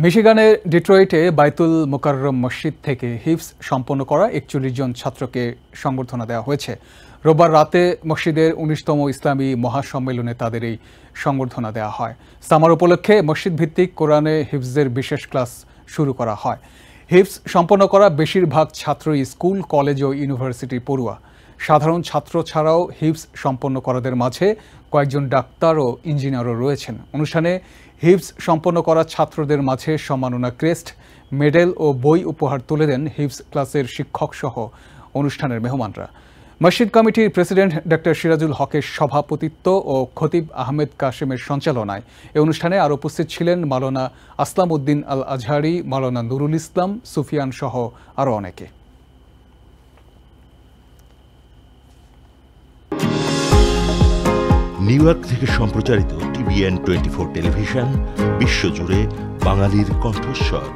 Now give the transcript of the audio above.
মিশিগানের ডিট্রয়েটে বাইতুল মোকাররম মসজিদ থেকে হিফজ সম্পন্ন করা ৪১ জন ছাত্রকে সংবর্ধনা দেওয়া হয়েছে। রোববার রাতে মসজিদের ১৯তম ইসলামী মহাসম্মেলনে তাদের এই সংবর্ধনা দেওয়া হয়। সামার উপলক্ষে মসজিদ ভিত্তিক কোরআনে হিফজের বিশেষ ক্লাস শুরু করা হয়। হিফজ সম্পন্ন করা বেশিরভাগ ছাত্রই স্কুল, কলেজ ও ইউনিভার্সিটির পড়ুয়া। সাধারণ ছাত্র ছাড়াও হিফজ সম্পন্ন করাদের মাঝে কয়েকজন ডাক্তার ও ইঞ্জিনিয়ারও রয়েছেন। অনুষ্ঠানে হিফজ সম্পন্ন করা ছাত্রদের মাঝে সম্মাননা ক্রেস্ট, মেডেল ও বই উপহার তুলে দেন হিফজ ক্লাসের শিক্ষক সহ অনুষ্ঠানের মেহমানরা। মসজিদ কমিটির প্রেসিডেন্ট ডক্টর সিরাজুল হকের সভাপতিত্ব ও খতিব আহমেদ কাশেমের সঞ্চালনায় এ অনুষ্ঠানে আরও উপস্থিত ছিলেন মাওলানা আসলাম উদ্দিন আল আজহারি, মাওলানা নুরুল ইসলাম, সুফিয়ান সহ আরও অনেকে। নিউ ইয়র্ক থেকে সম্প্রচারিত TVN 24 টেলিভিশন বিশ্বজুড়ে বাঙালির কণ্ঠস্বর।